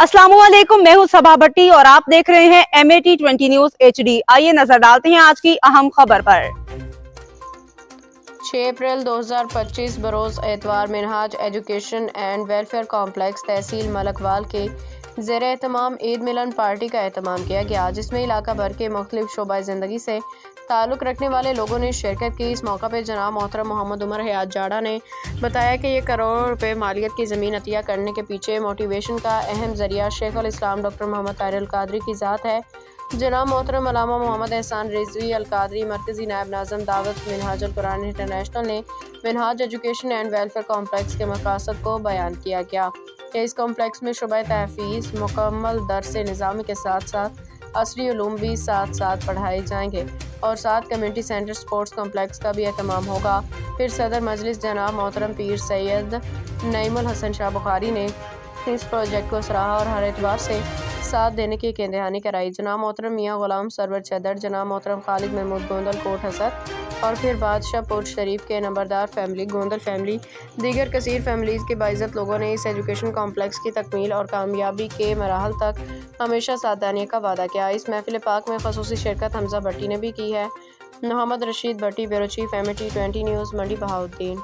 अस्सलाम वालेकुम, मैं हूं सबा भट्टी और आप देख रहे हैं MAT20 न्यूज HD। आइए नजर डालते हैं आज की अहम खबर पर। 6 अप्रैल 2025 बरोज़ एतवार Minhaj education and welfare complex तहसील मलकवाल के ज़ेर एहतमाम ईद मिलन पार्टी का एहतमाम किया गया, जिसमें इलाका भर के मुख्तलिफ शोबाए ज़िंदगी से ताल्लुक़ रखने वाले लोगों ने शिरकत की। इस मौका पर जनाब मोहतरम मोहम्मद उमर हयात जाड़ा ने बताया कि ये करोड़ों रुपए मालियत की ज़मीन अतिया करने के पीछे मोटिवेशन का अहम ज़रिया शेखुल इस्लाम डॉक्टर मोहम्मद ताहिर अल कादरी की ज़ात है। जनाब मोहतरम अल्लामा मोहम्मद एहसान रिजवी अल कादरी मरकज़ी नायब नाज़िम दावत मिनहाज अल कुरान इंटरनेशनल ने Minhaj education and welfare complex के मकासद को बयान किया गया कि इस कॉम्प्लेक्स में शुबह तहफ़ीज़ मुकम्मल दर्स निज़ामी के साथ साथ असरी उलूम भी साथ साथ पढ़ाए जाएंगे और साथ कम्युनिटी सेंटर स्पोर्ट्स कॉम्प्लेक्स का भी एहतमाम होगा। फिर सदर मजलिस जनाब मोहतरम पीर सैयद नईमुल हसन शाह बुखारी ने इस प्रोजेक्ट को सराहा और हर एतबार से साथ देने की यकीन कराई। जनाब मोहतरम मियाँ गुलाम सरवर चदर, जनाब मोहतरम खालिद महमूद गोंदल कोट हसद और फिर बादशाह पोर्ट शरीफ के नंबरदार फैमिली गोंदल फैमिली दीगर कसीर फैमिलीज़ के बाइज़्ज़त लोगों ने इस एजुकेशन कॉम्प्लेक्स की तकमील और कामयाबी के मराहल तक हमेशा साथ देने का वादा किया। इस महफिल पाक में खसूसी शिरकत हमजा भट्टी ने भी की है। मोहम्मद रशीद भट्टी, ब्यूरो चीफ, MAT20 न्यूज़, मंडी बहाउद्दीन।